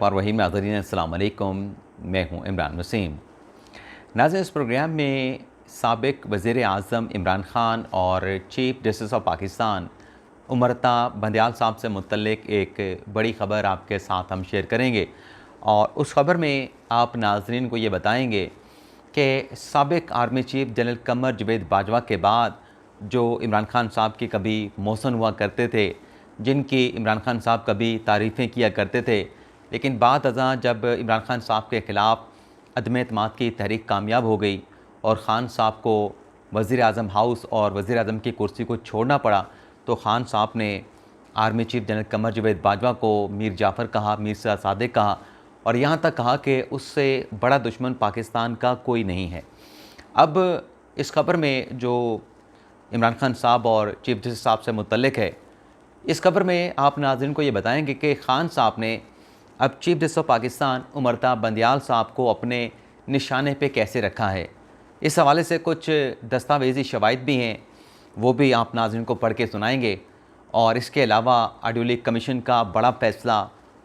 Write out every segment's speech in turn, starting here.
पारवही नाज़रीन अस्सलाम वालेकुम। मैं हूं इमरान वसीम। नाज़रीन, इस प्रोग्राम में साबिक़ वज़ीर आज़म इमरान ख़ान और chief justice of Pakistan उमरता Bandial साहब से मुतल्लिक एक बड़ी ख़बर आपके साथ हम शेयर करेंगे और उस ख़बर में आप नाज़रीन को ये बताएंगे कि साबिक़ आर्मी चीफ़ जनरल क़मर जावेद बाजवा के बाद जो इमरान ख़ान साहब के कभी मोहसिन हुआ करते थे, जिनकी इमरान ख़ान साहब कभी तारीफ़ें किया करते थे, लेकिन बाद अज़ां जब इमरान ख़ान साहब के ख़िलाफ़ अदम एतमाद की तहरीक कामयाब हो गई और ख़ान साहब को वज़ीर आज़म हाउस और वज़ीर आज़म की कुर्सी को छोड़ना पड़ा, तो ख़ान साहब ने आर्मी चीफ़ जनरल क़मर जावेद बाजवा को मीर जाफ़र कहा, मीर सादिक कहा और यहाँ तक कहा कि उससे बड़ा दुश्मन पाकिस्तान का कोई नहीं है। अब इस ख़बर में जो इमरान ख़ान साहब और चीफ़ जस्टिस साहब से मुतल्लिक है, इस ख़बर में आप नाज़रीन को ये बताएंगे कि ख़ान साहब ने अब chief justice of Pakistan उमरता Bandial साहब को अपने निशाने पे कैसे रखा है। इस हवाले से कुछ दस्तावेज़ी शवाहिद भी हैं, वो भी आप नाज़रीन को पढ़ के सुनाएंगे। और इसके अलावा ऑडियो लीक कमीशन का बड़ा फ़ैसला,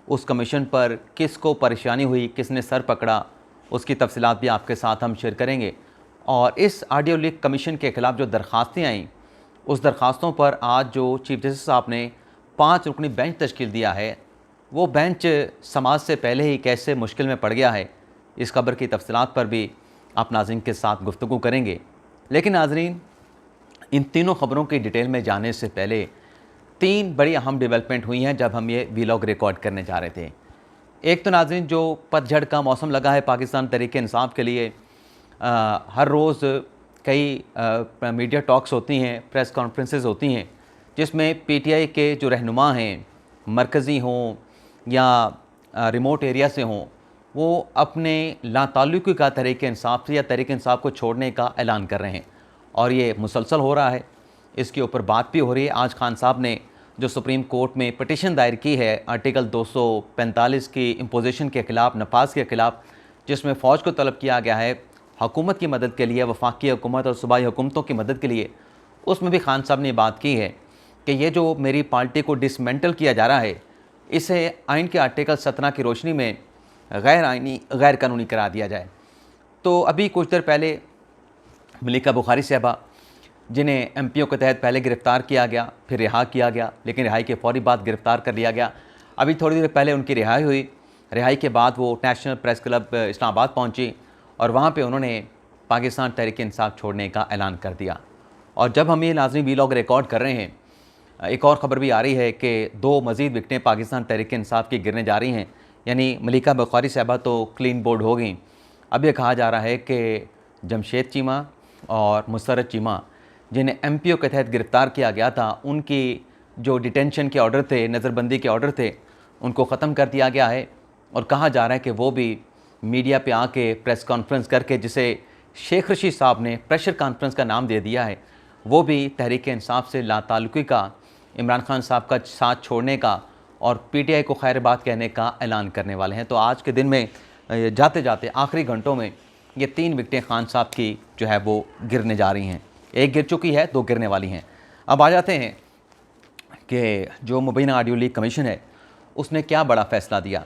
उस कमीशन पर किसको परेशानी हुई, किसने सर पकड़ा, उसकी तफसीलात भी आपके साथ हम शेयर करेंगे। और इस ऑडियो लीक कमीशन के ख़िलाफ़ जो दरख्वास्तें आईं, उस दरख्वास्तों पर आज जो चीफ़ जस्टिस साहब ने 5 रुकनी बेंच तश्कील दिया है, वो बेंच समाज से पहले ही कैसे मुश्किल में पड़ गया है, इस खबर की तफसीलात पर भी आप नाज़रीन के साथ गुफ्तगू करेंगे। लेकिन नाज़रीन, इन तीनों ख़बरों की डिटेल में जाने से पहले 3 बड़ी अहम डेवलपमेंट हुई हैं जब हम ये वीलॉग रिकॉर्ड करने जा रहे थे। एक तो नाज़रीन, जो पतझड़ का मौसम लगा है पाकिस्तान तहरीक इंसाफ के लिए, हर रोज़ कई मीडिया टॉक्स होती हैं, प्रेस कॉन्फ्रेंसेस होती हैं, जिसमें पीटीआई के जो रहनुमा हैं, मरकज़ी हों या रिमोट एरिया से हों, वो अपने लाताल्लुकी का तहरीक इंसाफ से या तहरीक इंसाफ को छोड़ने का ऐलान कर रहे हैं और ये मुसलसल हो रहा है। इसके ऊपर बात भी हो रही है। आज खान साहब ने जो सुप्रीम कोर्ट में पटिशन दायर की है आर्टिकल 245 की इम्पोजिशन के ख़िलाफ़, नफाज के ख़िलाफ़, जिसमें फ़ौज को तलब किया गया है हुकूमत की मदद के लिए, वफाकी हुकूमत और सूबाई हुकूमतों की मदद के लिए, उसमें भी खान साहब ने बात की है कि ये जो मेरी पार्टी को डिसमेंटल किया जा रहा है, इसे आइन के आर्टिकल 17 की रोशनी में गैर आइनी, गैर कानूनी करार दिया जाए। तो अभी कुछ देर पहले मलिका बुखारी साहबा, जिन्हें एमपीओ के तहत पहले गिरफ़्तार किया गया, फिर रिहा किया गया, लेकिन रिहाई के फ़ौरी बाद गिरफ़्तार कर लिया गया। अभी थोड़ी देर पहले उनकी रिहाई हुई। रिहाई के बाद वो नेशनल प्रेस क्लब इस्लामाबाद पहुँची और वहाँ पे उन्होंने पाकिस्तान तहरीक इंसाफ छोड़ने का ऐलान कर दिया। और जब हम ये नाज़रीन वीलॉग रिकॉर्ड कर रहे हैं, एक और ख़बर भी आ रही है कि 2 मज़ीद विकटें पाकिस्तान तहरीक इंसाफ की गिरने जा रही हैं, यानी मलिका बुखारी साहबा तो क्लीन बोर्ड हो गई। अब ये कहा जा रहा है कि जमशेद चीमा और मुसर्रत चीमा, जिन्हें एमपीओ के तहत गिरफ़्तार किया गया था, उनकी जो डिटेंशन के ऑर्डर थे, नज़रबंदी के ऑर्डर थे, उनको ख़त्म कर दिया गया है। और कहा जा रहा है कि वो भी मीडिया पे आके प्रेस कॉन्फ्रेंस करके, जिसे शेख रशीद साहब ने प्रेशर कॉन्फ्रेंस का नाम दे दिया है, वो भी तहरीक इंसाफ से लाताल्लुकी का, इमरान ख़ान साहब का साथ छोड़ने का और पीटीआई को खैर बात कहने का ऐलान करने वाले हैं। तो आज के दिन में जाते जाते आखिरी घंटों में ये 3 विकटें खान साहब की जो है वो गिरने जा रही हैं। एक गिर चुकी है, 2 गिरने वाली हैं। अब आ जाते हैं कि जो मुबैना ऑडियो लीक कमीशन है, उसने क्या बड़ा फ़ैसला दिया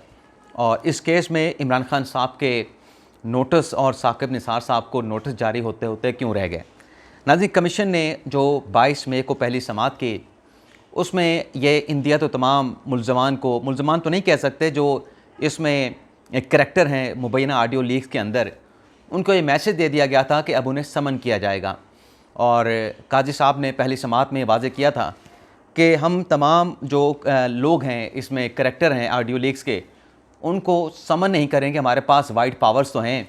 और इस केस में इमरान ख़ान साहब के नोटिस और साकिब निसार साहब को नोटिस जारी होते होते क्यों रह गए। नाज़रीन, कमीशन ने जो 22 मई को पहली समाअत की, उसमें ये इंदिया तो तमाम मुल्ज़मान को, मुल्ज़मान तो नहीं कह सकते, जो इसमें एक करैक्टर हैं मुबैना ऑडियो लीक्स के अंदर, उनको ये मैसेज दे दिया गया था कि अब उन्हें समन किया जाएगा। और काजी साहब ने पहली समाअत में वाज़ेह किया था कि हम तमाम जो लोग हैं, इसमें करैक्टर हैं ऑडियो लीक्स के, उनको समन नहीं करेंगे। हमारे पास वाइड पावर्स तो हैं,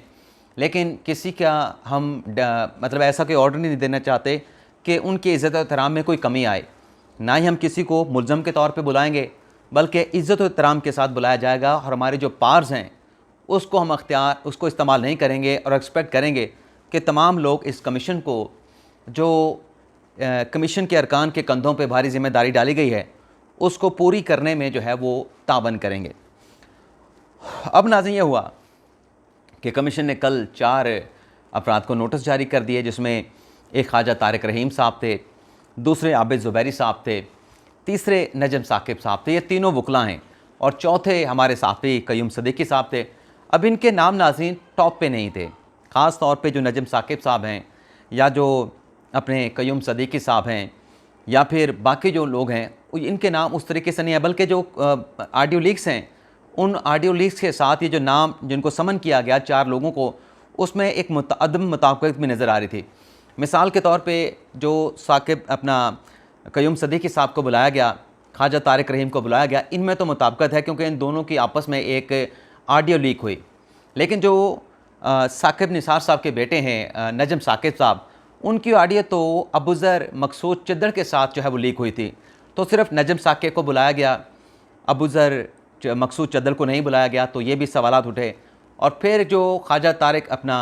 लेकिन किसी का हम मतलब ऐसा कोई ऑर्डर नहीं देना चाहते कि उनकी इज़्ज़त और एहतराम में कोई कमी आए। ना ही हम किसी को मुल्ज़म के तौर पे बुलाएंगे, बल्कि इज़्ज़त और एहतराम के साथ बुलाया जाएगा और हमारे जो पावर्स हैं उसको हम उसको इस्तेमाल नहीं करेंगे और एक्सपेक्ट करेंगे कि तमाम लोग इस कमीशन को, जो कमीशन के अरकान के कंधों पे भारी ज़िम्मेदारी डाली गई है, उसको पूरी करने में जो है वो ताबन करेंगे। अब नाज़रीन, ये हुआ कि कमीशन ने कल 4 अफराद को नोटिस जारी कर दिए, जिसमें एक ख्वाजा तारिक रहीम साहब थे, दूसरे आबिद ज़ुबैरी साहब थे, तीसरे नजम साकिब साहब थे। ये तीनों वकला हैं और चौथे हमारे साथी क़य्यूम सदीक़ी साहब थे। अब इनके नाम नाज़रीन टॉप पे नहीं थे, ख़ास तौर पे जो नजम साकिब साहब हैं या जो अपने क़य्यूम सदीक़ी साहब हैं या फिर बाकी जो लोग हैं, इनके नाम उस तरीके से नहीं है। बल्कि जो ऑडियो लीक्स हैं, उन ऑडियो लीक्स के साथ ये जो नाम जिनको समन किया गया 4 लोगों को, उसमें एक अदम मुताबिकत भी नज़र आ रही थी। मिसाल के तौर पे जो साकिब अपना क़य्यूम सदीक़ी साहब को बुलाया गया, ख्वाजा तारिक रहीम को बुलाया गया, इनमें तो मुताबिकत है क्योंकि इन दोनों की आपस में एक ऑडियो लीक हुई। लेकिन जो साकिब निसार साहब के बेटे हैं नजम साकिब साहब, उनकी ऑडियो तो अबूज़र मकसूद चिद्दड़ के साथ जो है वो लीक हुई थी। तो सिर्फ नजम साकिब को बुलाया गया, अबूज़र मकसूद चिद्दड़ को नहीं बुलाया गया, तो ये भी सवालात उठे। और फिर जो ख्वाजा तारिक अपना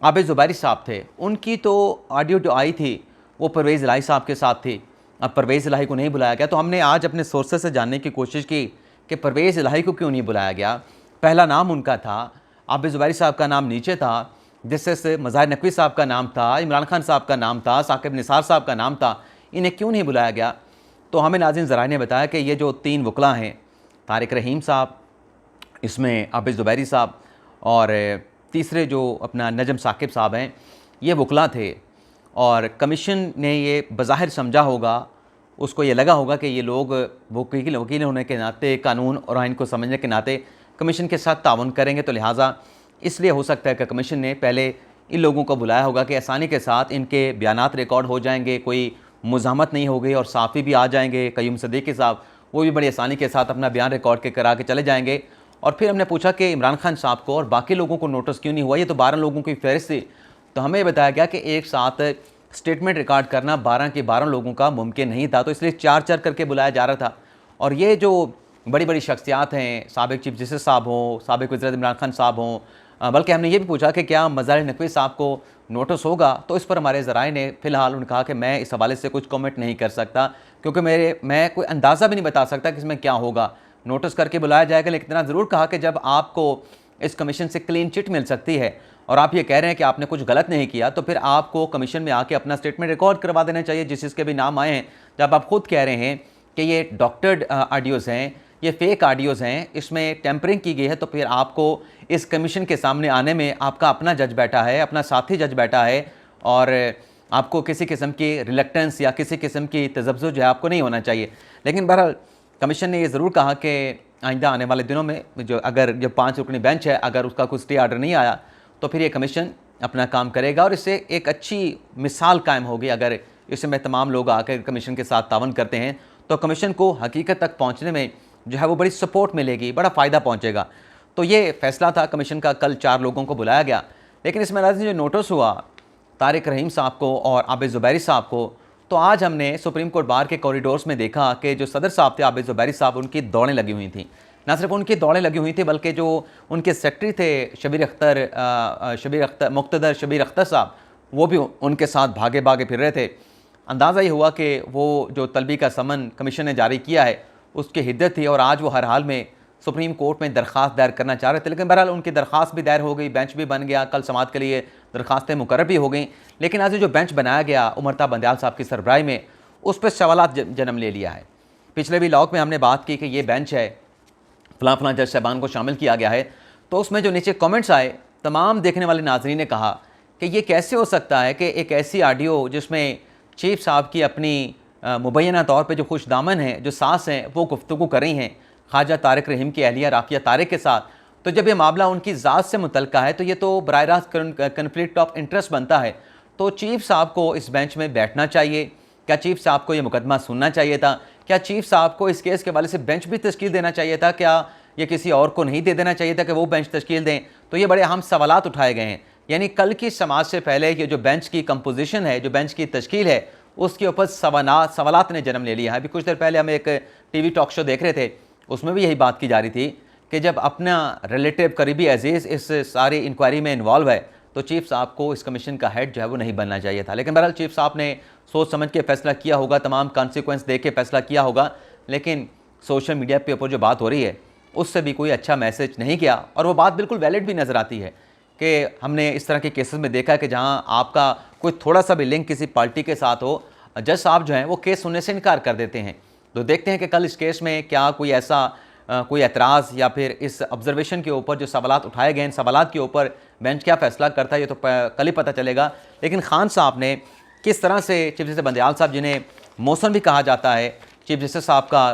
आबिद ज़ुबैरी साहब थे, उनकी तो ऑडियो जो आई थी वो परवेज़ इलाही साहब के साथ थी। अब परवेज़ इलाही को नहीं बुलाया गया, तो हमने आज अपने सोर्सेस से जानने की कोशिश की कि परवेज़ इलाही को क्यों नहीं बुलाया गया। पहला नाम उनका था, आबिद ज़ुबैरी साहब का नाम नीचे था, जिससे मज़ाहिर नकवी साहब का नाम था, इमरान खान साहब का नाम था, साकिब निसार साहब का नाम था, इन्हें क्यों नहीं बुलाया गया। तो हमें नाज़रीन ज़राए ने बताया कि ये जो 3 वकला हैं, तारिक रहीम साहब, इसमें आबिद ज़ुबैरी साहब और तीसरे जो अपना नजम साकिब साहब हैं, ये वकला थे। और कमीशन ने ये बज़ाहिर समझा होगा, उसको ये लगा होगा कि ये लोग वकील होने के नाते, कानून और आइन को समझने के नाते कमीशन के साथ ताउन करेंगे, तो लिहाजा इसलिए हो सकता है कि कमीशन ने पहले इन लोगों को बुलाया होगा कि आसानी के साथ इनके बयानात रिकॉर्ड हो जाएंगे, कोई मुज़ाहमत नहीं होगी और साफ़ी भी आ जाएंगे। क़य्यूम सदीक़ी साहब वो भी बड़ी आसानी के साथ अपना बयान रिकॉर्ड के करा के चले जाएंगे। और फिर हमने पूछा कि इमरान खान साहब को और बाकी लोगों को नोटिस क्यों नहीं हुआ, ये तो 12 लोगों की फहरिस्त थी। तो हमें बताया गया कि एक साथ स्टेटमेंट रिकॉर्ड करना 12 के 12 लोगों का मुमकिन नहीं था, तो इसलिए 4-4 करके बुलाया जा रहा था। और ये जो बड़ी बड़ी शख्सियात हैं, साबिक चीफ जस्टिस साहब हों, साबिक वज़ीर इमरान खान साहब हों, बल्कि हमने ये भी पूछा कि क्या मज़ाहिर नकवी साहब को नोटिस होगा, तो इस पर हमारे ज़राए ने फ़िलहाल उन्होंने कहा कि मैं इस हवाले से कुछ कमेंट नहीं कर सकता, क्योंकि मैं कोई अंदाज़ा भी नहीं बता सकता कि इसमें क्या होगा। नोटिस करके बुलाया जाएगा, लेकिन इतना ज़रूर कहा कि जब आपको इस कमीशन से क्लीन चिट मिल सकती है और आप ये कह रहे हैं कि आपने कुछ गलत नहीं किया, तो फिर आपको कमीशन में आके अपना स्टेटमेंट रिकॉर्ड करवा देना चाहिए, जिसके भी नाम आए हैं। जब आप खुद कह रहे हैं कि ये डॉक्टर्ड ऑडियोज़ हैं, ये फेक ऑडियोज़ हैं, इसमें टेम्परिंग की गई है, तो फिर आपको इस कमीशन के सामने आने में आपका अपना जज बैठा है, अपना साथी जज बैठा है, और आपको किसी किस्म की रिलक्टेंस या किसी किस्म की तजब्ज़ुर जो है आपको नहीं होना चाहिए। लेकिन बहरहाल कमीशन ने ये ज़रूर कहा कि आइंदा आने वाले दिनों में जो 5 रुकनी बेंच है, अगर उसका कुछ स्टे आर्डर नहीं आया, तो फिर ये कमीशन अपना काम करेगा और इससे एक अच्छी मिसाल कायम होगी। अगर इसमें तमाम लोग आकर कमीशन के साथ तावन करते हैं, तो कमीशन को हकीकत तक पहुँचने में जो है वो बड़ी सपोर्ट मिलेगी, बड़ा फ़ायदा पहुँचेगा। तो ये फ़ैसला था कमीशन का, कल 4 लोगों को बुलाया गया। लेकिन इसमें नाज़रीन जो नोटिस हुआ तारिक रहीम साहब को और आबिद ज़ुबैरी साहब को, तो आज हमने सुप्रीम कोर्ट बार के कॉरिडोर्स में देखा कि जो सदर साहब थे आबिद ज़ुबैरी साहब, उनकी दौड़ें लगी हुई थी। ना सिर्फ उनकी दौड़ें लगी हुई थी, बल्कि जो उनके सेक्रेटरी थे मुक़्तदर शबीर अख्तर साहब, वो भी उनके साथ भागे भागे फिर रहे थे। अंदाज़ा ये हुआ कि वो जो तलबी का समन कमीशन ने जारी किया है उसकी हिद्दत थी, और आज वो हर हाल में सुप्रीम कोर्ट में दरख्वास्त दायर करना चाह रहे थे। लेकिन बहरहाल उनकी दरख्वास्त भी दायर हो गई, बेंच भी बन गया, कल समाअत के लिए दरख्वास्तें मुकर्रर भी हो गई। लेकिन आज जो बेंच बनाया गया उमरता बंदयाल साहब की सरबराही में, उस पर सवालात जन्म ले लिया है। पिछले भी व्लॉग में हमने बात की कि ये बेंच है, फ़लाँ जज साहबान को शामिल किया गया है, तो उसमें जो नीचे कमेंट्स आए, तमाम देखने वाले नाज़रीन ने कहा कि ये कैसे हो सकता है कि एक ऐसी ऑडियो जिसमें चीफ साहब की अपनी मुबैना तौर पे जो खुशदामन है, जो सास हैं, वो गुफ्तगू कर रही हैं ख्वाजा तारिक रहीम की अहलिया राफिया तारिक के साथ। तो जब ये मामला उनकी ज़ात से मुतल्लिक़ है, तो ये तो बराह रास्त कन्फ्लिक्ट ऑफ इंटरेस्ट बनता है। तो चीफ साहब को इस बेंच में बैठना चाहिए। क्या चीफ साहब को ये मुकदमा सुनना चाहिए था? क्या चीफ साहब को इस केस के हवाले से बेंच भी तश्कील देना चाहिए था? क्या ये किसी और को नहीं दे देना चाहिए था कि वो बेंच तश्कील दें? तो ये बड़े अहम सवालात उठाए गए हैं। यानी कल की समाअत से पहले ये जो बेंच की कंपोजिशन है, जो बेंच की तश्कील है, उसके ऊपर सवालात ने जन्म ले लिया है। अभी कुछ देर पहले हम एक टीवी टॉक शो देख रहे थे, उसमें भी यही बात की जा रही थी कि जब अपना रिलेटिव करीबी अजीज़ इस सारी इंक्वायरी में इन्वॉल्व है, तो चीफ साहब को इस कमीशन का हेड जो है वो नहीं बनना चाहिए था। लेकिन बहरहाल चीफ साहब ने सोच समझ के फ़ैसला किया होगा, तमाम कॉन्सिक्वेंस देख के फ़ैसला किया होगा। लेकिन सोशल मीडिया पे ऊपर जो बात हो रही है, उससे भी कोई अच्छा मैसेज नहीं किया, और वो बात बिल्कुल वैलिड भी नज़र आती है कि हमने इस तरह के केसेस में देखा कि जहाँ आपका कोई थोड़ा सा भी लिंक किसी पार्टी के साथ हो, जज साहब जो हैं वो केस सुनने से इनकार कर देते हैं। तो देखते हैं कि कल इस केस में क्या कोई ऐसा कोई एतराज़ या फिर इस ऑब्जर्वेशन के ऊपर जो सवालात उठाए गए हैं, सवालात के ऊपर बेंच क्या फ़ैसला करता है ये तो कल ही पता चलेगा। लेकिन खान साहब ने किस तरह से चीफ जस्टिस बंदयाल साहब, जिन्हें मौसम भी कहा जाता है, चीफ जस्टिस साहब का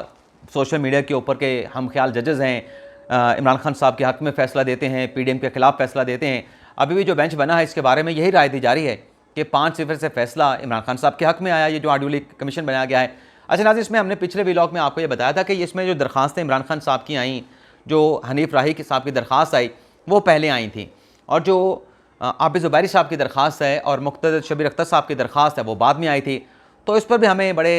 सोशल मीडिया के ऊपर के हम ख्याल जजेज़ हैं, इमरान खान साहब के हक़ में फ़ैसला देते हैं, PDM के ख़िलाफ़ फ़ैसला देते हैं। अभी भी जो बेंच बना है इसके बारे में यही राय दी जा रही है कि 5-0 से फ़ैसला इमरान खान साहब के हक़ में आया, ये जो आर्डुली कमीशन बनाया गया है। अच्छा नाज़रीन, इसमें हमने पिछले व्लॉग में आपको ये बताया था कि इसमें जो दरख्वास्तें इमरान खान साहब की आई, जो हनीफ राही के साहब की दरख्वास्त आई वो पहले आई थी, और जो आबिद ज़ुबैरी साहब की दरख्वास्त है और मुक़्तदर शब्बीर अख्तर साहब की दरख्वास्त है वो बाद में आई थी। तो इस पर भी हमें बड़े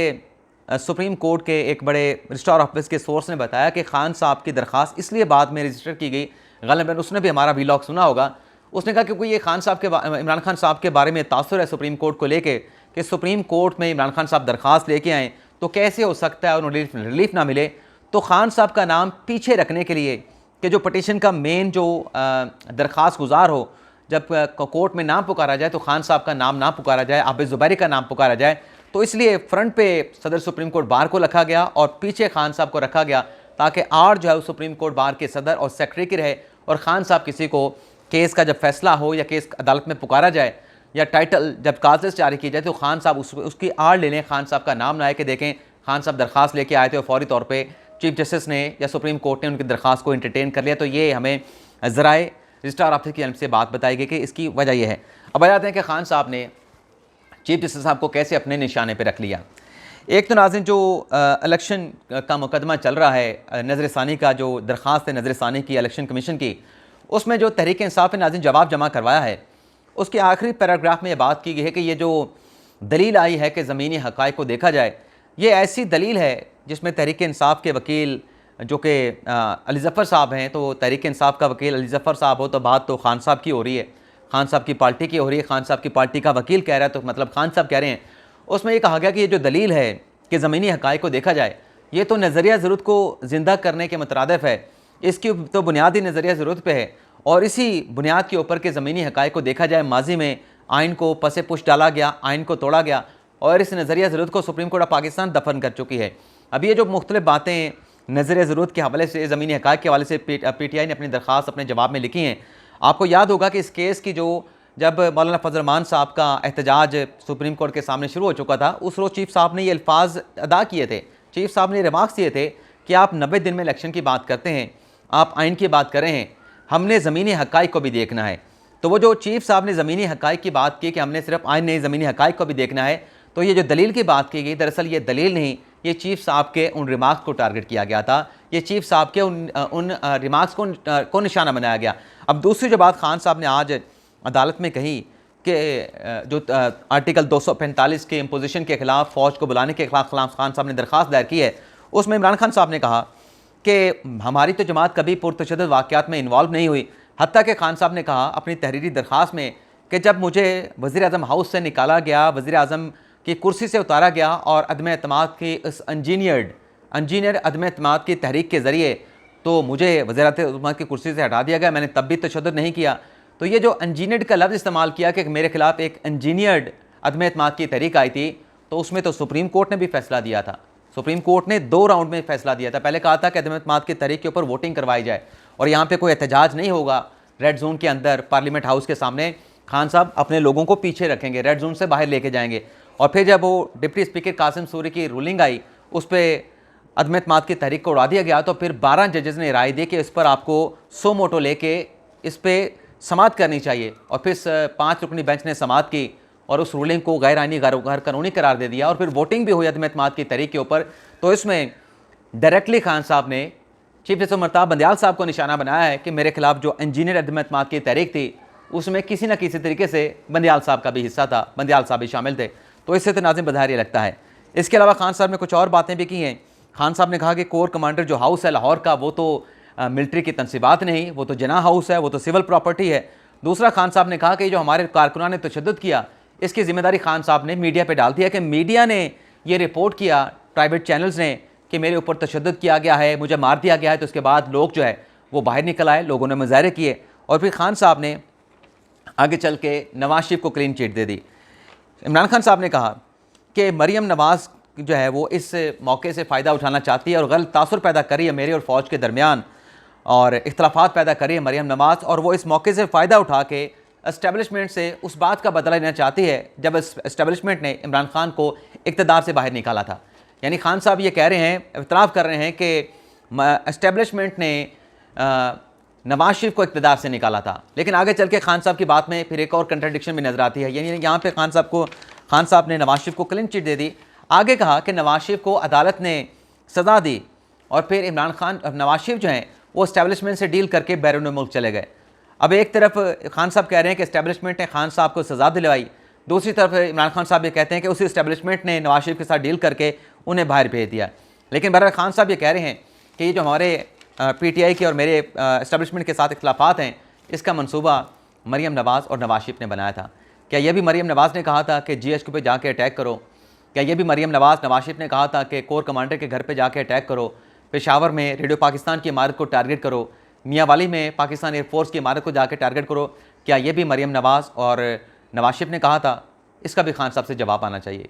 सुप्रीम कोर्ट के एक बड़े रजिस्ट्रार ऑफिस के सोर्स ने बताया कि खान साहब की दरख्वास्त इसलिए बाद में रजिस्टर की गई, ग़ालिबन उसने भी हमारा व्लॉग सुना होगा। उसने कहा कि कोई ये खान साहब के इमरान खान साहब के बारे में तासुर है सुप्रीम कोर्ट को लेके कि सुप्रीम कोर्ट में इमरान खान साहब दरख्वास्त लेके आएँ तो कैसे हो सकता है और उन्हें रिलीफ ना मिले। तो खान साहब का नाम पीछे रखने के लिए कि जो पटिशन का मेन जो दरख्वास्त गुजार हो, जब कोर्ट में नाम पुकारा जाए तो खान साहब का नाम ना पुकारा जाए, आबिद ज़ुबैरी का नाम पुकारा जाए। तो इसलिए फ्रंट पे सदर सुप्रीम कोर्ट बार को रखा गया और पीछे खान साहब को रखा गया, ताकि आड़ जो है वो सुप्रीम कोर्ट बार के सदर और सेक्रेटरी की रहे, और खान साहब किसी को केस का जब फैसला हो या केस अदालत में पुकारा जाए या टाइटल जब कागज़ जारी की जाए तो खान साहब उसकी आड़ ले लें, खान साहब का नाम ना आए कि देखें खान साहब दरख्वास्त लेके आए थे और फौरी तौर पर चीफ जस्टिस ने या सुप्रीम कोर्ट ने उनकी दरख्वास्त को इंटरटेन कर लिया। तो ये हमें ज़राए रजिस्ट्रार ऑफिस की जानब से बात बताई गई कि इसकी वजह यह है। अब आ जाते हैं कि खान साहब ने चीफ जस्टिस साहब को कैसे अपने निशाने पर रख लिया। एक तो नाज़रीन जो इलेक्शन का मुकदमा चल रहा है, नज़रसानी का जो दरख्वास्त है नज़रसानी की इलेक्शन कमीशन की, उसमें जो तहरीक इंसाफ ने नाज़रीन जवाब जमा करवाया है, उसके आखिरी पैराग्राफ में ये बात की गई है कि ये जो दलील आई है कि ज़मीनी हक़ाइक़ को देखा जाए, ये ऐसी दलील है जिसमें तहरीक इंसाफ के वकील जो कि अली ज़फ़र साहब हैं, तो तहरीक इंसाफ का वकील अली ज़फ़र साहब हो तो बात तो खान साहब की हो रही है, खान साहब की पार्टी की हो रही है, खान साहब की पार्टी का वकील कह रहा है तो मतलब खान साहब कह रहे हैं। उसमें ये कहा गया कि ये जो दलील है कि ज़मीनी हक़ाइक़ को देखा जाए, ये तो नज़रिया ज़रूरत को ज़िंदा करने के मुतरादिफ़ है, इसकी तो बुनियादी नज़रिया ज़रूरत पे है, और इसी बुनियाद के ऊपर के ज़मीनी हक़ाइक़ को देखा जाए। माजी में आइन को पसे पुश डाला गया, आइन को तोड़ा गया, और इस नज़रिया ज़रूरत को सुप्रीम कोर्ट ऑफ पाकिस्तान दफन कर चुकी है। अब ये जो मुख्तलिफ़ बातें नज़रिया ज़रूरत के हवाले से, ज़मीनी हक़ाइक़ के हवाले से PTI ने अपनी दरख्वास्त अपने जवाब में लिखी हैं। आपको याद होगा कि इस केस की जो जब मौलाना फजल रहमान साहब का एहतजाज सुप्रीम कोर्ट के सामने शुरू हो चुका था, उस रोज़ चीफ साहब ने ये अल्फाज अदा किए थे, चीफ साहब ने रिमार्क्स दिए थे कि आप 90 दिन में इलेक्शन की बात करते हैं, आप आइन की बात कर रहे हैं, हमने ज़मीनी हक़ाइक़ को भी देखना है। तो वो जो चीफ साहब ने ज़मीनी हक़ाइक़ की बात की कि हमने सिर्फ आइन नहीं ज़मीनी हक़ाइक़ को भी देखना है, तो ये जो दलील की बात की गई, दरअसल ये दलील नहीं, ये चीफ साहब के उन रिमार्क्स को टारगेट किया गया था, ये चीफ साहब के उन रिमार्क्स को निशाना बनाया गया। अब दूसरी जो बात खान साहब ने आज अदालत में कही कि जो आर्टिकल 245 के इम्पोजिशन के ख़िलाफ़ फ़ौज को बुलाने के खिलाफ खान साहब ने दरख्वास्त दायर की है, उसमें इमरान खान साहब ने कहा कि हमारी तो जमात कभी पुरतशद्दुद वाक़यात में इन्वॉल्व नहीं हुई। हत्ता कि खान साहब ने कहा अपनी तहरीरी दरख्वास्त में कि जब मुझे वज़ीर-ए-आज़म हाउस से निकाला गया, वज़ीर-ए-आज़म की कुर्सी से उतारा गया और अदम एतमाद की इस इंजीनियर अदम एतमाद की तहरीक के ज़रिए तो मुझे वज़ीर-ए-आज़म की कुर्सी से हटा दिया गया, मैंने तब भी तशद्दुद नहीं किया। तो ये जो इंजीनियर्ड का लफ्ज़ इस्तेमाल किया कि मेरे खिलाफ एक इंजीनियर्ड अदम एतमाद की तहरीक आई थी, तो उसमें तो सुप्रीम कोर्ट ने भी फैसला दिया था। सुप्रीम कोर्ट ने 2 राउंड में फैसला दिया था। पहले कहा था कि अदम एतमाद की तहरीक के ऊपर वोटिंग करवाई जाए और यहाँ पे कोई एहतजाज नहीं होगा रेड जोन के अंदर, पार्लियामेंट हाउस के सामने खान साहब अपने लोगों को पीछे रखेंगे, रेड जोन से बाहर लेके जाएंगे। और फिर जब वो डिप्टी स्पीकर कासिम सूरी की रूलिंग आई, उस पर अदम एतमाद की तहरीक को उड़ा दिया गया, तो फिर 12 जजेस ने राय दी कि इस पर आपको सो मोटो लेके इस पर समाअत करनी चाहिए, और फिर 5 रुकनी बेंच ने समाअत की और उस रूलिंग को गैर आइनी गैर कानूनी करार दे दिया, और फिर वोटिंग भी हुई अदम एतमाद की तहरीक के ऊपर। तो इसमें डायरेक्टली खान साहब ने चीफ जस्टिस उमर बंदयाल साहब को निशाना बनाया है कि मेरे खिलाफ जो इंजीनियर अदम एतमाद की तहरीक थी उसमें किसी न किसी तरीके से बंदयाल साहब का भी हिस्सा था, बंदयाल साहब भी शामिल थे। तो इससे तो नाज़िम बधार ये लगता है। इसके अलावा खान साहब ने कुछ और बातें भी की हैं। खान साहब ने कहा कि कोर कमांडर जो हाउस है लाहौर का, वो तो मिलिट्री की तनसीबात नहीं, वो तो जना हाउस है, वो तो सिविल प्रॉपर्टी है। दूसरा खान साहब ने कहा कि जो हमारे कारकुनान ने तशद्दुद किया, इसकी जिम्मेदारी खान साहब ने मीडिया पे डाल दिया कि मीडिया ने ये रिपोर्ट किया, प्राइवेट चैनल्स ने, कि मेरे ऊपर तशद्दुद किया गया है, मुझे मार दिया गया है। तो उसके बाद लोग जो है वो बाहर निकल आए, लोगों ने मुजाहरे किए, और फिर खान साहब ने आगे चल के नवाज शरीफ को क्लीन चिट दे दी। इमरान खान साहब ने कहा कि मरीम नवाज़ जो है वो इस मौके से फ़ायदा उठाना चाहती है और गलत तासुर पैदा कर रही है मेरे और फ़ौज के दरमियान, और इख्तलाफात पैदा कर रही है मरीम नवाज़, और वो इस मौके से फ़ायदा उठा के इस्टेब्लिशमेंट से उस बात का बदला लेना चाहती है जब इस्टेब्लिशमेंट ने इमरान खान को इक़्तिदार से बाहर निकाला था। यानी खान साहब ये कह रहे हैं, इतराफ़ कर रहे हैं कि इस्टेब्लिशमेंट ने नवाज शरीफ को इक़्तिदार से निकाला था। लेकिन आगे चल के खान साहब की बात में फिर एक और कंट्रडिक्शन भी नज़र आती है। यानी यहाँ पे खान साहब ने नवाज शरीफ को क्लीन चिट दे दी। आगे कहा कि नवाज शरीफ को अदालत ने सज़ा दी और फिर नवाज शरीफ जो हैं वो इस्टेब्लिशमेंट से डील करके बैरून मुल्क चले गए। अब एक तरफ खान साहब कह रहे हैं कि इस्टेब्लिशमेंट ने खान साहब को सज़ा दिलवाई, दूसरी तरफ इमरान खान साहब ये कहते हैं कि उसी इस्टेब्लिशमेंट ने नवाज शरीफ के साथ डील करके उन्हें बाहर भेज दिया। लेकिन बहरहाल खान साहब ये कह रहे हैं कि ये जो हमारे PTI के और मेरे इस्टेब्लिशमेंट के साथ इख्तलाफात हैं, इसका मंसूबा मरीम नवाज़ और नवाज शरीफ ने बनाया था। क्या यह भी मरीम नवाज़ ने कहा था कि GHQ पे जाके अटैक करो? क्या यह भी मरीम नवाज़ शरीफ ने कहा था कि कोर कमांडर के घर पे जाके अटैक करो, पेशावर में रेडियो पाकिस्तान की इमारत को टारगेट करो, मियांवाली में पाकिस्तान एयरफोर्स की इमारत को जाके टारगेट करो? क्या यह भी मरीम नवाज़ और नवाज शरीफ ने कहा था? इसका भी खान साहब से जवाब आना चाहिए।